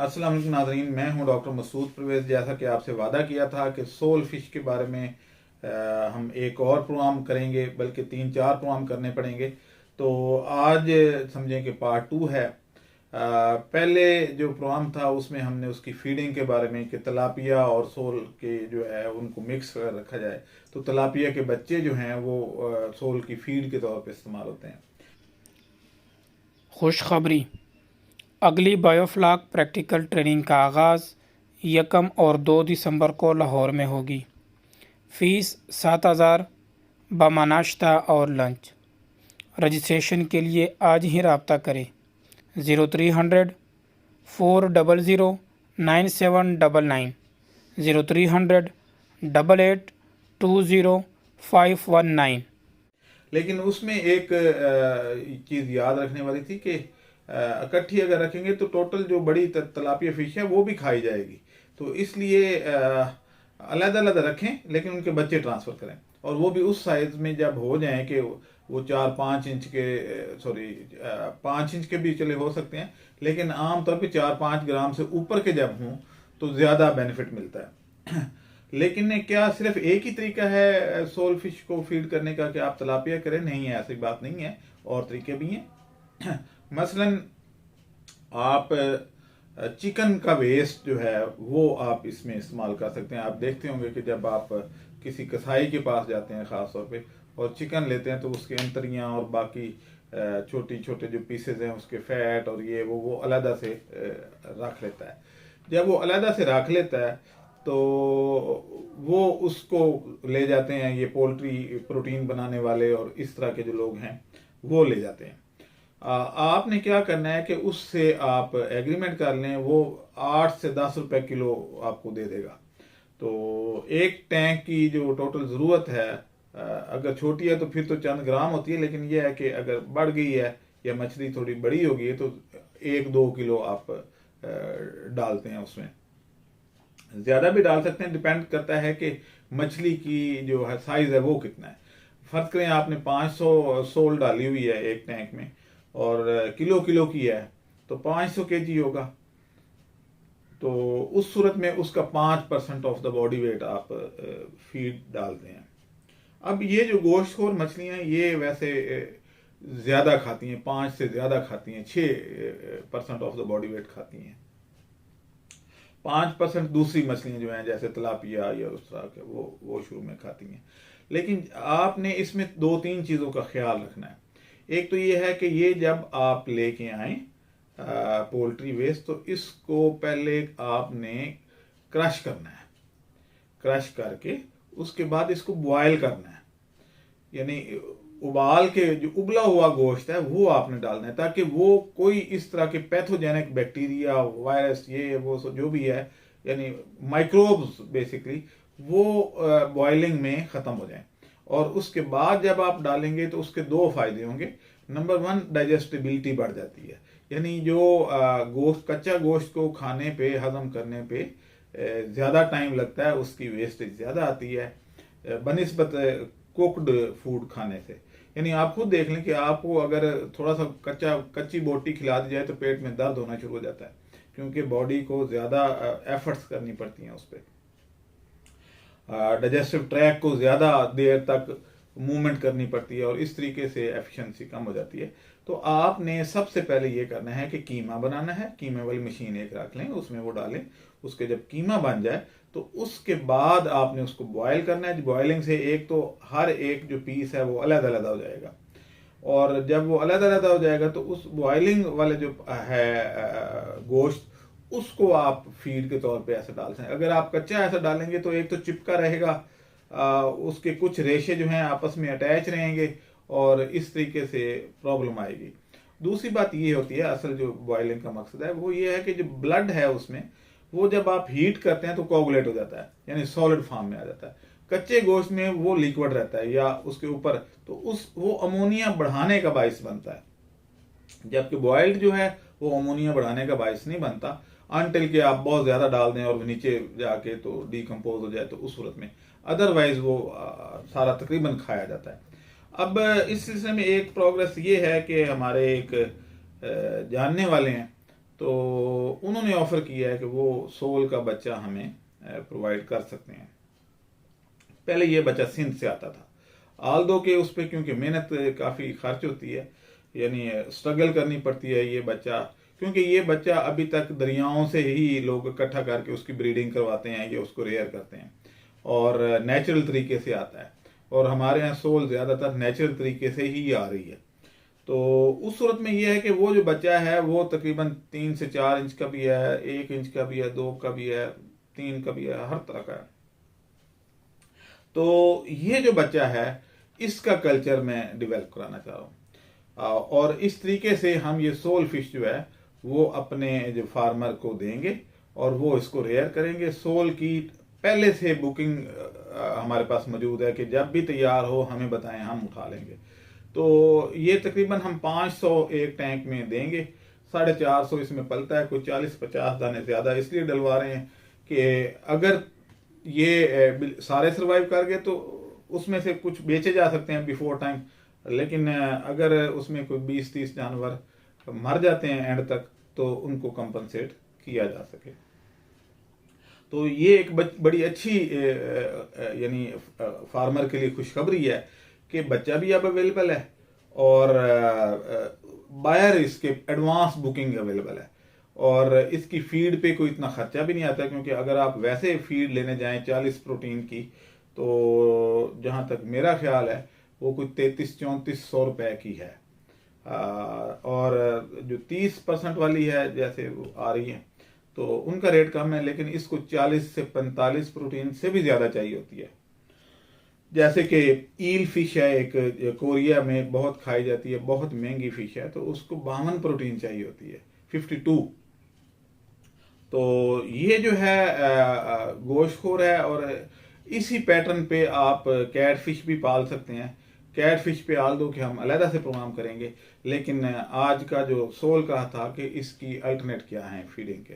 अस्सलाम वालेकुम नाज़रीन, मैं हूं डॉक्टर मसूद परवेज़। जैसा कि आपसे वादा किया था कि सोल फिश के बारे में हम एक और प्रोग्राम करेंगे, बल्कि 3-4 प्रोग्राम करने पड़ेंगे। तो आज समझें कि पार्ट 2 है। पहले जो प्रोग्राम था उसमें हमने उसकी फीडिंग के बारे में कि तलापिया और सोल के जो है उनको मिक्स कर रखा जाए, तो तलापिया के बच्चे जो हैं वो सोल की फीड के तौर पे इस्तेमाल होते हैं। खुशखबरी, अगली बायोफ्लॉक प्रैक्टिकल ट्रेनिंग का आगाज़ 1 और 2 दिसंबर को लाहौर में होगी। फ़ीस 7,000 बमानाश्ता और लंच। रजिस्ट्रेशन के लिए आज ही रब्ता करें 0300 400 9799 0300 88 20 519। लेकिन उसमें एक चीज़ याद रखने वाली थी कि इकट्ठी अगर रखेंगे तो टोटल जो बड़ी तलापिया फिश है वो भी खाई जाएगी। तो इसलिए अलग अलग रखें, लेकिन उनके बच्चे ट्रांसफ़र करें, और वो भी उस साइज़ में जब हो जाएं कि वो 4-5 इंच के, सॉरी 5 इंच के भी चले हो सकते हैं, लेकिन आम तौर पे 4-5 ग्राम से ऊपर के जब हों तो ज़्यादा बेनिफिट मिलता है। लेकिन क्या सिर्फ एक ही तरीका है सोल फिश को फीड करने का कि आप तलापिया करें? नहीं है, ऐसी बात नहीं है, और तरीके भी हैं। मसलन आप चिकन का वेस्ट जो है वो आप इसमें इस्तेमाल कर सकते हैं। आप देखते होंगे कि जब आप किसी कसाई के पास जाते हैं ख़ास तौर पे और चिकन लेते हैं तो उसके अंतरियाँ और बाकी छोटी छोटे जो पीसेज हैं उसके फैट और ये वो अलहदा से रख लेता है। जब वो अलहदा से रख लेता है तो वो उसको ले जाते हैं, ये पोल्ट्री प्रोटीन बनाने वाले और इस तरह के जो लोग हैं वो ले जाते हैं। आपने क्या करना है कि उससे आप एग्रीमेंट कर लें, वो 8 से 10 रुपए किलो आपको दे देगा। तो एक टैंक की जो टोटल ज़रूरत है, अगर छोटी है तो फिर तो चंद ग्राम होती है, लेकिन यह है कि अगर बढ़ गई है या मछली थोड़ी बड़ी हो गई है तो 1-2 किलो आप डालते हैं उसमें। ज़्यादा भी डाल सकते हैं, डिपेंड करता है कि मछली की जो है साइज़ है वो कितना है। फ़र्ज़ करें आपने 500 सोल डाली हुई है एक टैंक में और किलो किलो की है तो 500 केजी होगा। तो उस सूरत में उसका 5% ऑफ द बॉडी वेट आप फीड डालते हैं। अब ये जो गोश्तखोर मछलियाँ ये वैसे ज़्यादा खाती हैं, 5 से ज़्यादा खाती हैं, 6% ऑफ द बॉडी वेट खाती हैं। 5% दूसरी मछलियाँ जो हैं जैसे तलापिया या उस तरह के वो शुरू में खाती हैं। लेकिन आपने इसमें 2-3 चीज़ों का ख्याल रखना है। एक तो ये है कि ये जब आप लेके आए पोल्ट्री वेस्ट तो इसको पहले आपने क्रश करना है। क्रश करके उसके बाद इसको बॉयल करना है, यानी उबाल के जो उबला हुआ गोश्त है वो आपने डालना है, ताकि वो कोई इस तरह के पैथोजेनिक बैक्टीरिया, वायरस, ये वो जो भी है, यानी माइक्रोब्स बेसिकली, वो बॉइलिंग में ख़त्म हो जाए। और उसके बाद जब आप डालेंगे तो उसके 2 फायदे होंगे। नंबर 1, डाइजेस्टिबिलिटी बढ़ जाती है, यानी जो गोश्त, कच्चा गोश्त को खाने पे, हजम करने पे ज़्यादा टाइम लगता है, उसकी वेस्टेज ज़्यादा आती है बनिस्बत कुक्ड फूड खाने से। यानी आप खुद देख लें कि आपको अगर थोड़ा सा कच्ची बोटी खिला दी जाए तो पेट में दर्द होना शुरू हो जाता है, क्योंकि बॉडी को ज़्यादा एफर्ट्स करनी पड़ती हैं उस पर। डाइजेस्टिव ट्रैक को ज़्यादा देर तक मूवमेंट करनी पड़ती है और इस तरीके से एफिशिएंसी कम हो जाती है। तो आपने सबसे पहले ये करना है कि कीमा बनाना है। कीमे वाली मशीन एक रख लें, उसमें वो डालें। उसके जब कीमा बन जाए तो उसके बाद आपने उसको बॉयल करना है। बॉयलिंग से एक तो हर एक जो पीस है वो अलग अलग हो जाएगा, और जब वो अलग अलग हो जाएगा तो उस बॉयलिंग वाले जो है गोश्त, उसको आप फीड के तौर पे ऐसे डाल सकते हैं। अगर आप कच्चा ऐसा डालेंगे तो एक तो चिपका रहेगा, उसके कुछ रेशे जो हैं आपस में अटैच रहेंगे और इस तरीके से प्रॉब्लम आएगी। दूसरी बात ये होती है, असल जो बॉयलिंग का मकसद है वो ये है कि जो ब्लड है उसमें, वो जब आप हीट करते हैं तो कोगुलेट हो जाता है, यानी सॉलिड फॉर्म में आ जाता है। कच्चे गोश्त में वो लिक्विड रहता है या उसके ऊपर, तो वो अमोनिया बढ़ाने का बायस बनता है। जबकि बॉयल्ड जो है वो अमोनिया बढ़ाने का बायस नहीं बनता, अनटिल के आप बहुत ज़्यादा डाल दें और नीचे जाके तो डिकम्पोज हो जाए, तो उस सूरत में। अदरवाइज वो सारा तकरीबन खाया जाता है। अब इस सिलसिले में एक प्रोग्रेस ये है कि हमारे एक जानने वाले हैं, तो उन्होंने ऑफ़र किया है कि वो सोल का बच्चा हमें प्रोवाइड कर सकते हैं। पहले ये बच्चा सिंध से आता था, आल्दो के उस पर क्योंकि मेहनत काफ़ी खर्च होती है, यानी स्ट्रगल करनी पड़ती है ये बच्चा, क्योंकि ये बच्चा अभी तक दरियाओं से ही लोग इकट्ठा करके उसकी ब्रीडिंग करवाते हैं या उसको रेयर करते हैं और नेचुरल तरीके से आता है, और हमारे यहाँ सोल ज़्यादातर नेचुरल तरीके से ही आ रही है। तो उस सूरत में ये है कि वो जो बच्चा है वो तकरीबन 3 से 4 इंच का भी है, 1 इंच का भी है, 2 का भी है, 3 का भी है, हर तरह का है। तो ये जो बच्चा है इसका कल्चर मैं डेवलप कराना चाह रहा हूँ, और इस तरीके से हम ये सोल फिश जो है वो अपने जो फार्मर को देंगे और वो इसको रेयर करेंगे। सोल की पहले से बुकिंग हमारे पास मौजूद है कि जब भी तैयार हो हमें बताएं, हम उठा लेंगे। तो ये तकरीबन हम 500 एक टैंक में देंगे, 450 इसमें पलता है, कोई 40-50 दाने ज़्यादा इसलिए डलवा रहे हैं कि अगर ये सारे सर्वाइव कर गए तो उसमें से कुछ बेचे जा सकते हैं बिफोर टाइम, लेकिन अगर उसमें कोई 20-30 जानवर मर जाते हैं एंड तक तो उनको कंपनसेट किया जा सके। तो ये एक बड़ी अच्छी यानी फार्मर के लिए खुशखबरी है कि बच्चा भी अब अवेलेबल है और बायर इसके एडवांस बुकिंग अवेलेबल है, और इसकी फीड पे कोई इतना खर्चा भी नहीं आता, क्योंकि अगर आप वैसे फीड लेने जाएं 40 प्रोटीन की तो जहां तक मेरा ख्याल है वो कोई 3300-3400 रुपए की है, और जो 30% वाली है जैसे वो आ रही है तो उनका रेट कम है, लेकिन इसको 40 से 45 प्रोटीन से भी ज़्यादा चाहिए होती है। जैसे कि ईल फिश है, एक कोरिया में बहुत खाई जाती है, बहुत महंगी फिश है, तो उसको 52 प्रोटीन चाहिए होती है, 52। तो ये जो है गोश्तखोर है, और इसी पैटर्न पे आप कैट फिश भी पाल सकते हैं। कैट फिश पे आल दो कि हम अलहदा से प्रोग्राम करेंगे, लेकिन आज का जो सोल का था कि इसकी अल्टरनेट क्या है फीडिंग के।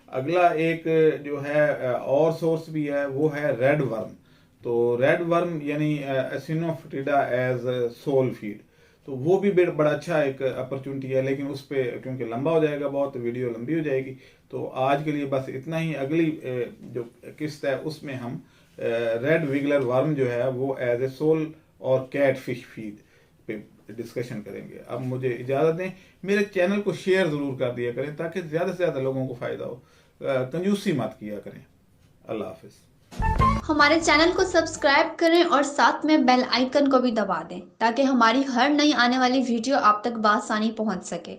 अगला एक जो है और सोर्स भी है, वो है रेड वर्म। तो रेड वर्म यानी एसिनोफिटिडा एज सोल फीड, तो वो भी बड़ा अच्छा एक अपॉर्चुनिटी है, लेकिन उस पर क्योंकि लंबा हो जाएगा, बहुत वीडियो लंबी हो जाएगी, तो आज के लिए बस इतना ही। अगली जो किस्त है उसमें हम रेड विगलर वर्म जो है वो एज ए सोल और कैट फिश फीड पे डिस्कशन करेंगे। अब मुझे इजाज़त दें, मेरे चैनल को शेयर ज़रूर कर दिया करें ताकि ज़्यादा से ज़्यादा लोगों को फ़ायदा हो, कंजूसी मत किया करें। अल्लाह हाफिज़। हमारे चैनल को सब्सक्राइब करें और साथ में बेल आइकन को भी दबा दें ताकि हमारी हर नई आने वाली वीडियो आप तक बआसानी पहुंच सके।